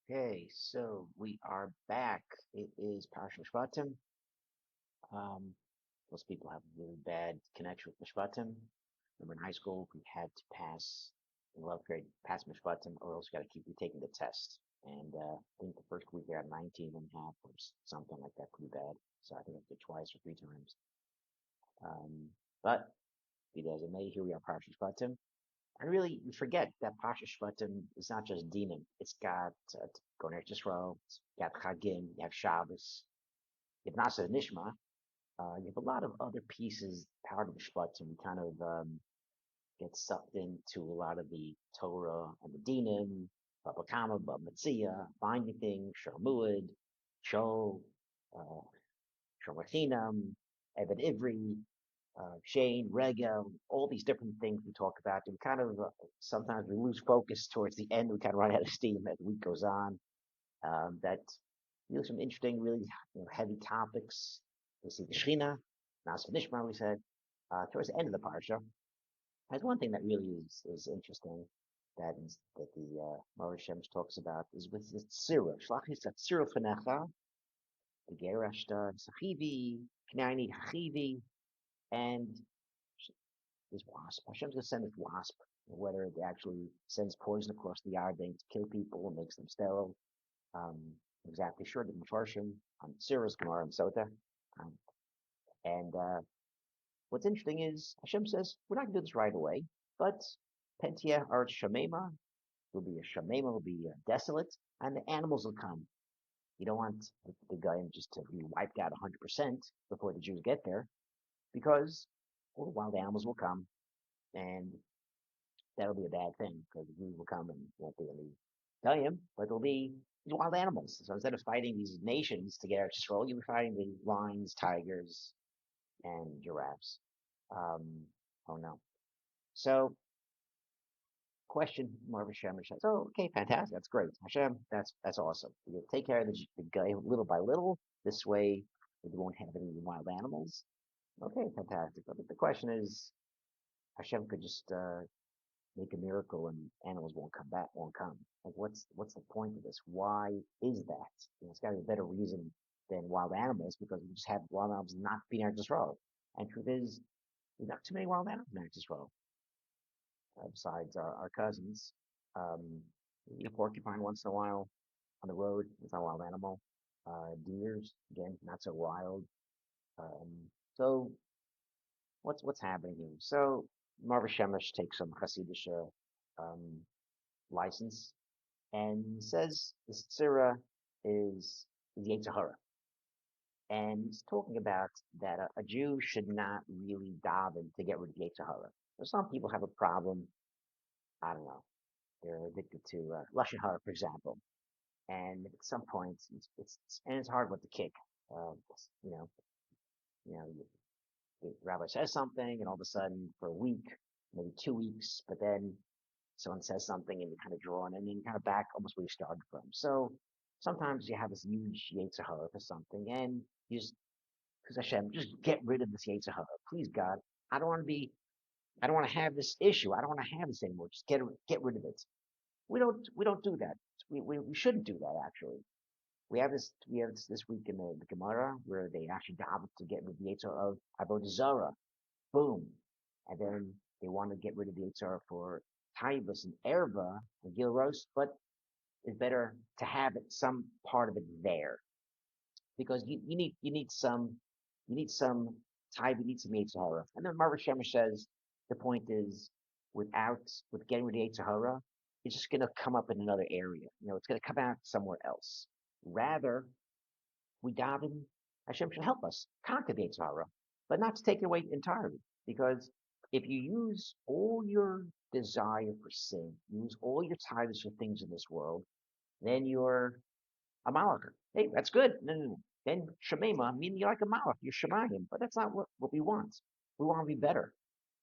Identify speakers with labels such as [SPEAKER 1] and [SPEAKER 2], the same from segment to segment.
[SPEAKER 1] Okay, so we are back. It is Parsha Mishpatim. Um, Most people have a really bad connection with Mishpatim. Remember in high school, we had to pass in 11th grade, pass Mishpatim, or else we got to keep retaking the test. And I think the first week we got 19 and a half or something like that, pretty bad. So I think I did twice or three times. But be that as it may, here we are, Parsha Mishpatim. And really, you forget that Pasha Shvatim is not just Dinim. It's got Goner Yisrael, it's got Chagim, you have Shabbos, you have Nasa Nishma, you have a lot of other pieces, part of the Shvatim. You kind of get sucked into a lot of the Torah and the Dinim, Baba Kama, Baba Metzia, binding things, Shalmuad, Shol, uh, Shomathinam, Evan Ivri, Shane, Rega, all these different things we talk about. And kind of sometimes we lose focus towards the end. We kind of run out of steam as the week goes on. That really some interesting, really heavy topics. We see the Shechina, Nas Nishma, we said, towards the end of the parsha. There's one thing that really is interesting that the Maor Shemesh talks about is with the Tzira. Shlach is that Tzira Fanecha, the Gerashta, Sachivi, Knaini Hachivi, and this wasp. Hashem's going to send this wasp, whether it actually sends poison across the Yarden to kill people and makes them sterile. Um, exactly sure. The Mepharshim on Sirus, Gemara, and Sota. Um, and what's interesting is Hashem says, we're not going to do this right away, but Pentia or Shamema will be a Shamema, will be desolate, and the animals will come. You don't want the guy just to be wiped out 100% before the Jews get there, because well, wild animals will come, and that'll be a bad thing because we will come and won't be any Italian, but there'll be these wild animals. So instead of fighting these nations to get out to Israel, you'll be fighting the lions, tigers, and giraffes. Um, oh no. So, question, Marv Hashem says, "Oh, okay, fantastic, that's great, Hashem, that's awesome. You take care of the guy little by little. This way, we won't have any wild animals. Okay, fantastic. But the question is, Hashem could just make a miracle and animals won't come back, won't come. Like, what's the point of this? Why is that? It's got to be a better reason than wild animals because we just have wild animals not being able to throw. And truth is, there's not too many wild animals in to throw, besides our cousins. Um, a porcupine once in a while on the road. It's not a wild animal. Deers, again, not so wild. Um, so what's happening here? So Marva Shemesh takes some Hasidic um, license and says the Tzira is Yetzer Hara. And he's talking about that a Jew should not really daven to get rid of Yetzer Hara. So some people have a problem, I don't know, they're addicted to Lashon Hara, for example. And at some point, and it's hard with the kick. Uh, you know, the rabbi says something, and all of a sudden, for a week, maybe 2 weeks, but then someone says something and you kind of draw on, and then you kind of back almost where you started from. So sometimes you have this huge Yetzer Hara for something, and you just, because Hashem, just get rid of this Yetzer Hara. Please, God, I don't want to be, I don't want to have this issue. I don't want to have this anymore. Just get rid of it. We don't do that. We shouldn't do that actually. We have this week in the Gemara where they actually davened to get rid of the Yetzer of Avodah Zarah. Boom. And then they want to get rid of the Yitzhar for Taibas and Erva and Gilros, but it's better to have it some part of it there because you need some Taib, you need some Yitzhara. And then Marva Shemesh says the point is with getting rid of Yitzhara, it's just going to come up in another area. It's going to come out somewhere else. Rather, we daven Hashem should help us conquer the Yitzhara, but not to take it away entirely. Because if you use all your desire for sin, use all your titles for things in this world, then you're a malach. Hey, that's good. No, no, no. Then shemema, meaning you're like a malach, you're shemayim, but that's not what we want. We want to be better.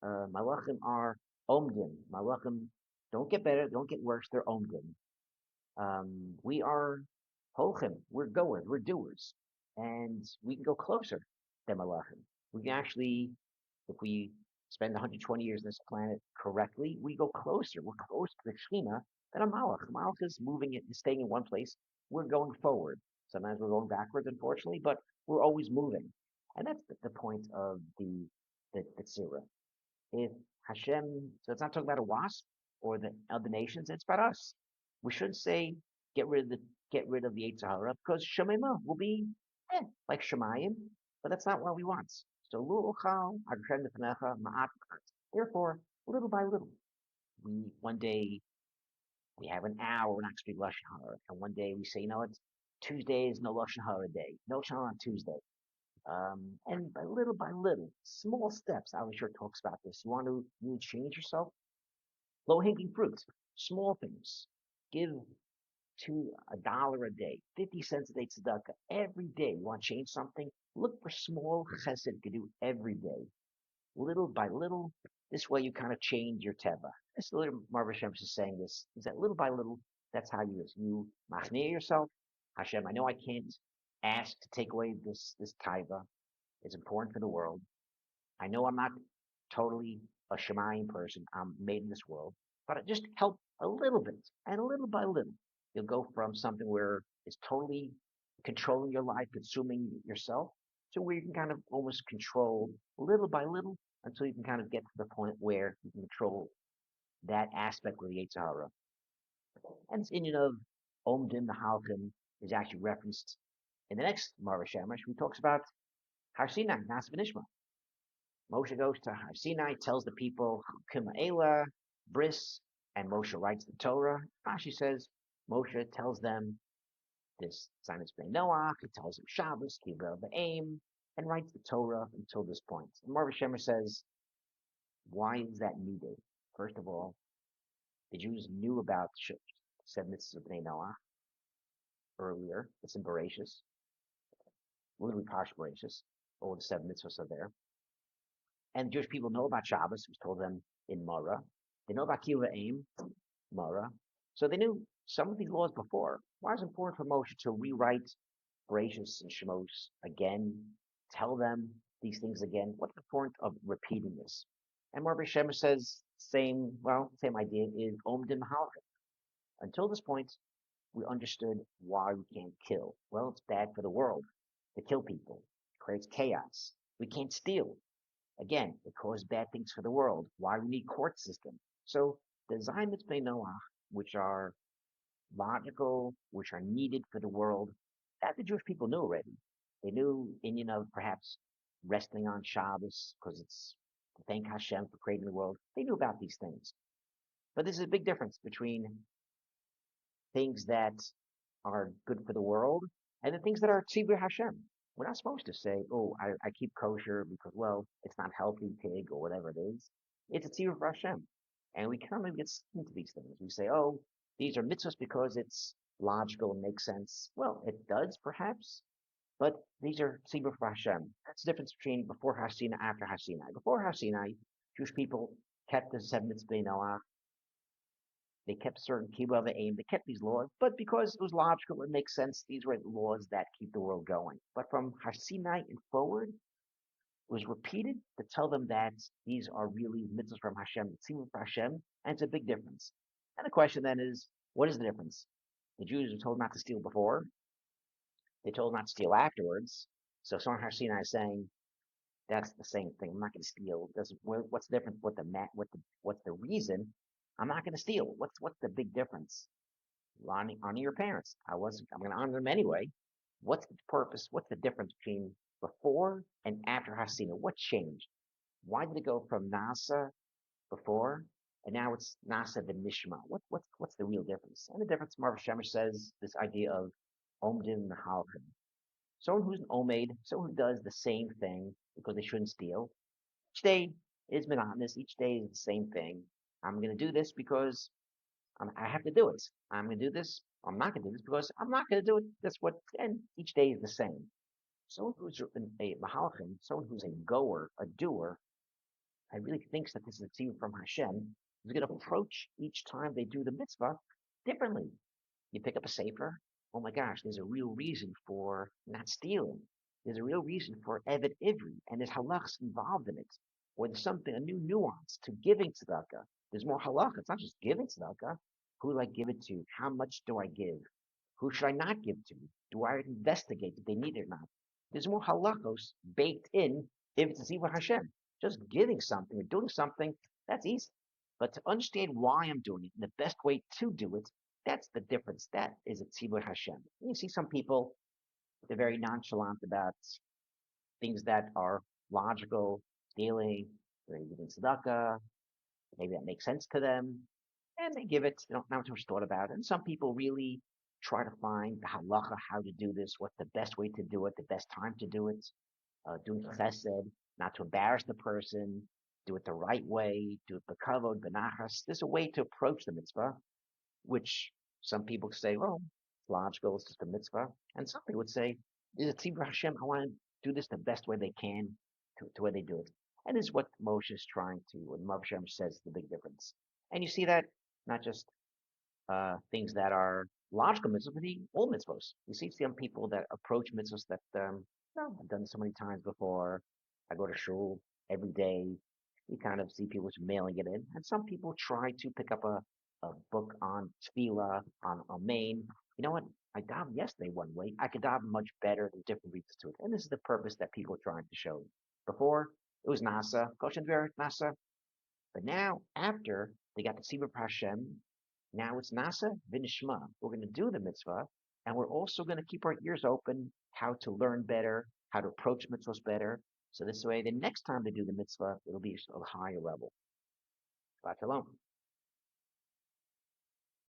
[SPEAKER 1] Malachim are omdim. Malachim don't get better, don't get worse, they're omdim. We are holchim, we're goers, we're doers, and we can go closer than malachim. We can actually, if we spend 120 years on this planet correctly, we go closer. We're closer to the Shekhinah than a Malach. A Malach is moving it and staying in one place. We're going forward. Sometimes we're going backwards, unfortunately, but we're always moving. And that's the point of the tzira. If Hashem, so it's not talking about a wasp or the other nations, it's about us. We shouldn't say get rid of the get rid of the Yetzer Hara because Shemema will be like Shemayim, but that's not what we want. So Lu'uchal, Adrem Nefanecha, Ma'at. Therefore, little by little, we one day we have an hour we're not speak Lashon Hara, and one day we say, you know what, Tuesday is no Lashon Hara day, no Lashon Hara on Tuesday. And by little, small steps. Ali sure talks about this. You want to really change yourself? Low hanging fruit, small things. Give to $1 a day, 50 cents a day tzedakah every day. You want to change something? Look for small chesed you can do every day, little by little. This way you kind of change your teva. This little Marv Hashem is saying this, is that little by little, that's how you machneer yourself. Hashem, I know I can't ask to take away this taiva. It's important for the world. I know I'm not totally a Shemayim person. I'm made in this world, but I just help a little bit, and little by little, you'll go from something where it's totally controlling your life, consuming yourself, to where you can kind of almost control little by little until you can kind of get to the point where you can control that aspect with the Yetzer Hara. And this Indian of Omdim the Halkim is actually referenced in the next Marva Shamash, who talks about Har Sinai, Nas V'Nishma. Moshe goes to Har Sinai, tells the people, Kima Ela, Bris, and Moshe writes the Torah. Rashi says, Moshe tells them this Sinus Ben Noach, he tells them Shabbos, Kibbutz Aim, and writes the Torah until this point. And Marva Shemer says, why is that needed? First of all, the Jews knew about the 7 mitzvahs of Bnei Noach earlier. It's in Bereshis, literally Parsha Bereshis. All the 7 mitzvahs are there. And Jewish people know about Shabbos, it was told them in Mara. They know about Kiva Aim, Mara. So they knew some of these laws before. Why is it important for Moshe to rewrite Bereshis and Shemos again, tell them these things again? What's the point of repeating this? And Rabbi Shema says, same idea is Omdim Halachim. Until this point, we understood why we can't kill. Well, it's bad for the world to kill people. It creates chaos. We can't steal. Again, it causes bad things for the world. Why we need court system. So the Zayin Mitzvah Noah, which are logical, which are needed for the world, that the Jewish people knew already. They knew in, perhaps resting on Shabbos, because it's to thank Hashem for creating the world. They knew about these things. But there's a big difference between things that are good for the world and the things that are tzibur Hashem. We're not supposed to say, oh, I keep kosher because, well, it's not healthy pig or whatever it is. It's a tzibur for Hashem. And we kind of get into these things. We say, oh, these are mitzvahs because it's logical and makes sense. Well, it does perhaps, but these are tzibur for Hashem. That's the difference between before Har Sinai, after Har Sinai. Before Har Sinai, Jewish people kept the 7 mitzvah Noah. They kept certain kibbutz aim. They kept these laws, but because it was logical, it makes sense. These were laws that keep the world going. But from Har Sinai and forward, it was repeated to tell them that these are really mitzvahs from Hashem, tzivur for Hashem, and it's a big difference. And the question then is, what is the difference? The Jews were told not to steal before. They told not to steal afterwards. So someone Har Sinai is saying, that's the same thing. I'm not going to steal. What's the difference? What's the reason? I'm not going to steal. What's the big difference? Honor your parents. I'm going to honor them anyway. What's the purpose? What's the difference between before and after Har Sinai? What changed? Why did it go from Nasa before and now it's Nasa V'Nishma? What's the real difference? And the difference, Marv Shemesh says, this idea of Omdim Nahalkim. Someone who's an Omaid, someone who does the same thing because they shouldn't steal. Each day is monotonous. Each day is the same thing. I'm going to do this because I have to do it. I'm going to do this. I'm not going to do this because I'm not going to do it. And each day is the same. Someone who's a mahalchim, someone who's a goer, a doer, and really thinks that this is a tzivur from Hashem, is going to approach each time they do the mitzvah differently. You pick up a sefer. Oh my gosh, there's a real reason for not stealing. There's a real reason for Evet Ivri, and there's halachs involved in it. or there's something, a new nuance to giving tzedakah. There's more halacha. It's not just giving tzedakah. Who do I give it to? How much do I give? Who should I not give to? Do I investigate if they need it or not? There's more halachos baked in if it's a tzivah Hashem. Just giving something or doing something, that's easy. But to understand why I'm doing it and the best way to do it, that's the difference. That is a tzivah Hashem. And you see some people, they're very nonchalant about things that are logical, daily, they're giving tzedakah, maybe that makes sense to them, and they give it, they don't have too much thought about it. And some people really try to find the halacha, how to do this, what's the best way to do it, the best time to do it, doing chesed, not to embarrass the person, do it the right way, do it bekavod, benachas. There's a way to approach the mitzvah, which some people say, well, it's logical, it's just a mitzvah. And some people would say, is it tzibur Hashem? I want to do this the best way they can to where they do it. And this is what Moshe is trying to, when Moshe says the big difference. And you see that not just things that are logical mitzvahs, but all mitzvahs. You see some people that approach mitzvahs that I've done so many times before. I go to shul every day. You kind of see people just mailing it in. And some people try to pick up a book on tefillah, on Amen. You know what? I davened yesterday one way. I could daven much better than different reasons to it. And this is the purpose that people are trying to show. Before, it was Nasa, Koshen Dver, Nasa. But now, after they got the Tzibur Hashem, now it's Nasa Vinishma. We're going to do the mitzvah, and we're also going to keep our ears open how to learn better, how to approach mitzvahs better. So this way, the next time they do the mitzvah, it'll be a higher level. Shabbat shalom.